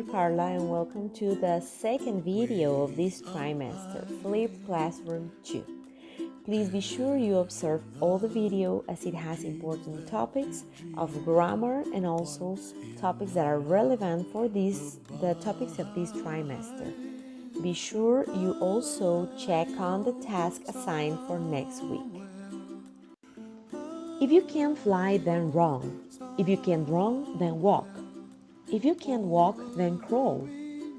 teacher Karla and welcome to the second video of this trimester, Flipped Classroom 2. Please be sure you observe all the video as it has important topics of grammar and also topics that are relevant for the topics of this trimester. Be sure you also check on the task assigned for next week. If you can't fly, then run. If you can't run, then walk. If you can't walk, then crawl.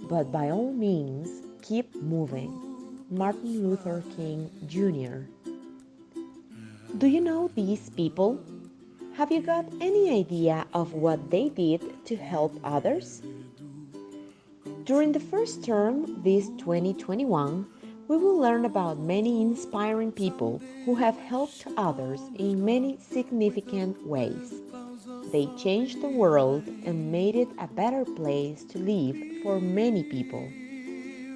But by all means, keep moving. Martin Luther King Jr. Do you know these people? Have you got any idea of what they did to help others? During the first term, this 2021, we will learn about many inspiring people who have helped others in many significant ways. They changed the world and made it a better place to live for many people.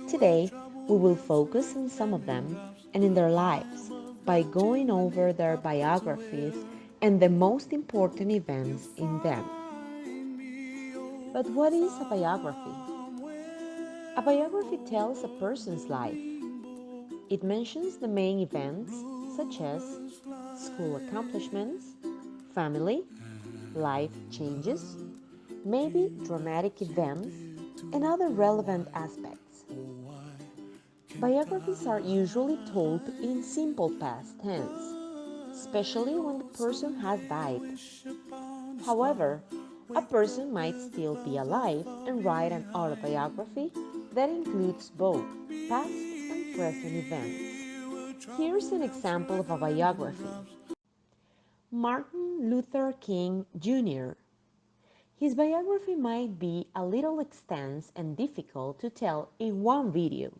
Today, we will focus on some of them and in their lives by going over their biographies and the most important events in them. But what is a biography? A biography tells a person's life. It mentions the main events such as school accomplishments, family, life changes, maybe dramatic events, and other relevant aspects. Biographies are usually told in simple past tense, especially when the person has died. However, a person might still be alive and write an autobiography that includes both past and present events. Here's an example of a biography. Martin Luther King Jr. His biography might be a little extensive and difficult to tell in one video.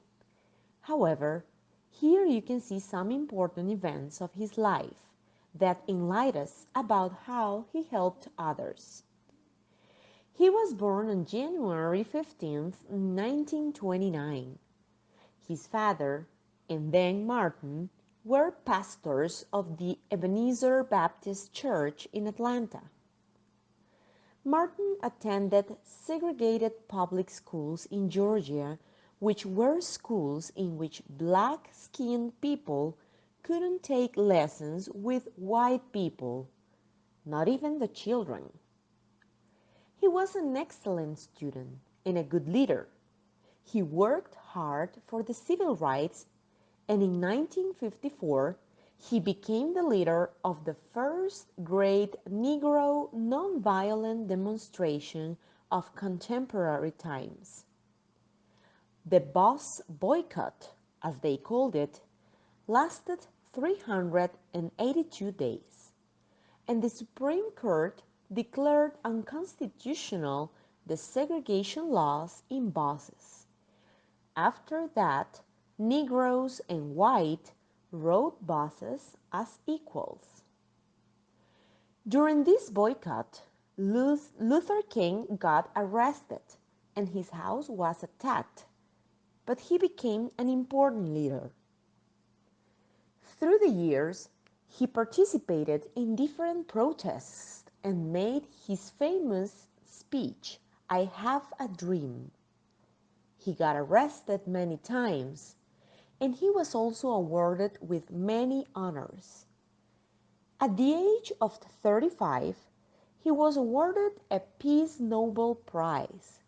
However, here you can see some important events of his life that enlighten us about how he helped others. He was born on January 15, 1929. His father and then Martin were pastors of the Ebenezer Baptist Church in Atlanta. Martin attended segregated public schools in Georgia, which were schools in which black-skinned people couldn't take lessons with white people, not even the children. He was an excellent student and a good leader. He worked hard for the civil rights, and in 1954, he became the leader of the first great Negro nonviolent demonstration of contemporary times. The bus boycott, as they called it, lasted 382 days, and the Supreme Court declared unconstitutional the segregation laws in buses. After that, Negroes and white rode buses as equals. During this boycott, Luther King got arrested and his house was attacked, but he became an important leader. Through the years, he participated in different protests and made his famous speech, "I Have a Dream." He got arrested many times, and he was also awarded with many honors. At the age of 35, he was awarded a Peace Nobel Prize,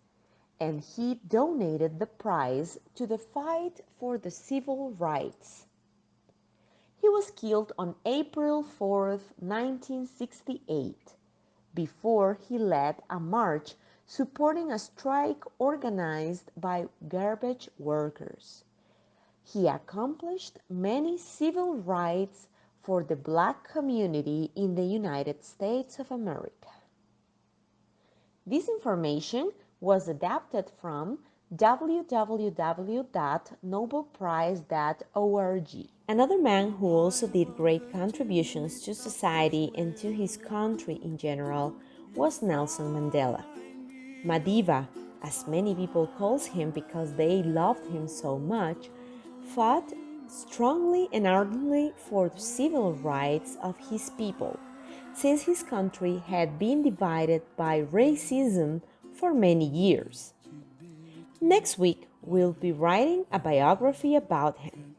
and he donated the prize to the fight for the civil rights. He was killed on April 4, 1968, before he led a march supporting a strike organized by garbage workers. He accomplished many civil rights for the black community in the United States of America. This information was adapted from www.nobelprize.org. Another man who also did great contributions to society and to his country in general was Nelson Mandela. Madiba, as many people call him because they loved him so much, fought strongly and ardently for the civil rights of his people, since his country had been divided by racism for many years. Next week, we'll be writing a biography about him.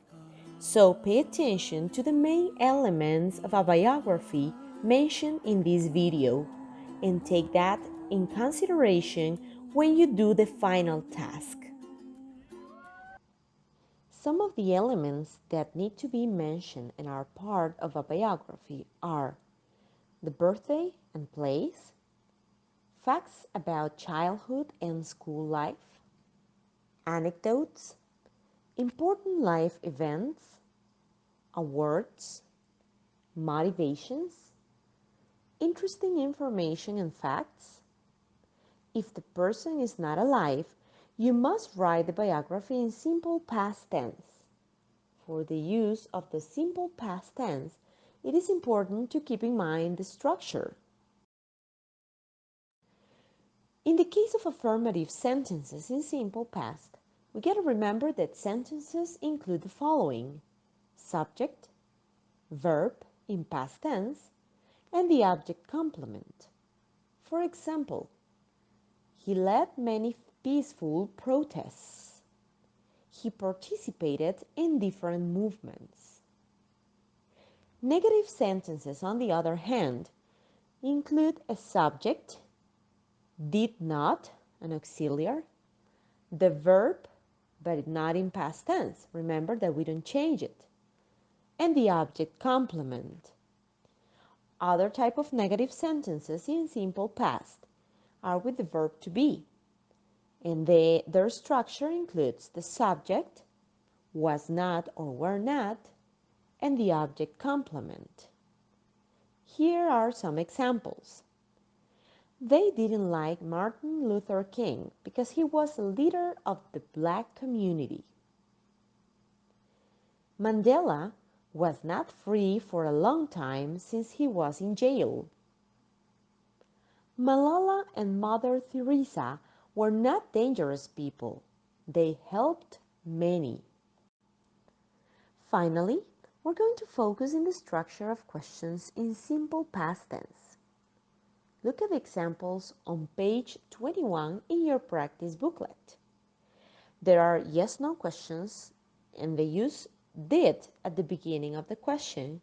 So pay attention to the main elements of a biography mentioned in this video and take that in consideration when you do the final task. Some of the elements that need to be mentioned and are part of a biography are the birthday and place, facts about childhood and school life, anecdotes, important life events, awards, motivations, interesting information and facts. If the person is not alive, you must write the biography in simple past tense. For the use of the simple past tense, it is important to keep in mind the structure. In the case of affirmative sentences in simple past, we got to remember that sentences include the following: subject, verb in past tense, and the object complement. For example, he led many peaceful protests. He participated in different movements. Negative sentences, on the other hand, include a subject, did not, an auxiliary, the verb, but not in past tense. Remember that we don't change it. And the object complement. Other type of negative sentences in simple past are with the verb to be. And their structure includes the subject, was not or were not, and the object complement. Here are some examples. They didn't like Martin Luther King because he was a leader of the black community. Mandela was not free for a long time since he was in jail. Malala and Mother Teresa were not dangerous people. They helped many. Finally, we're going to focus on the structure of questions in simple past tense. Look at the examples on page 21 in your practice booklet. There are yes-no questions and they use did at the beginning of the question,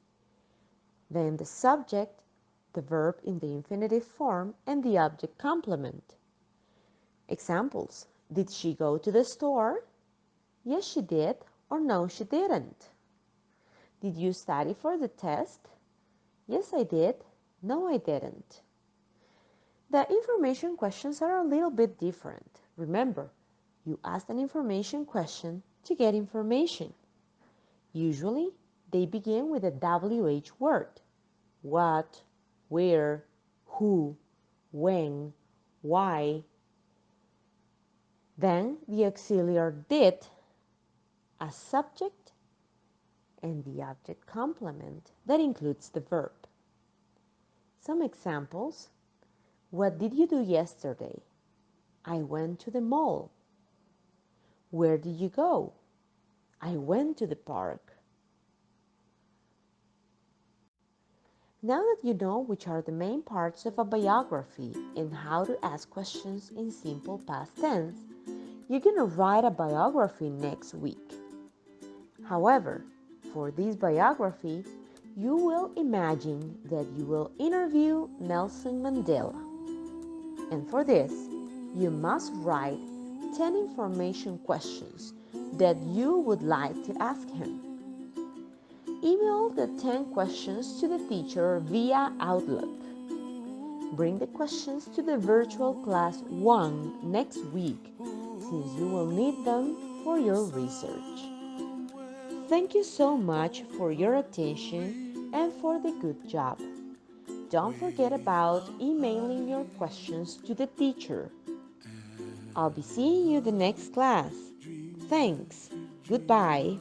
then the subject, the verb in the infinitive form, and the object complement. Examples: did she go to the store? Yes, she did, or no, she didn't. Did you study for the test? Yes, I did. No, I didn't. The information questions are a little bit different. Remember, you ask an information question to get information. Usually, they begin with a WH word: what, where, who, when, why. Then the auxiliary did as subject and the object complement that includes the verb. Some examples: what did you do yesterday? I went to the mall. Where did you go? I went to the park. Now that you know which are the main parts of a biography and how to ask questions in simple past tense, you're going to write a biography next week. However, for this biography, you will imagine that you will interview Nelson Mandela. And for this, you must write 10 information questions that you would like to ask him. Email the 10 questions to the teacher via Outlook. Bring the questions to the virtual class 1 next week, since you will need them for your research. Thank you so much for your attention and for the good job. Don't forget about emailing your questions to the teacher. I'll be seeing you the next class. Thanks. Goodbye.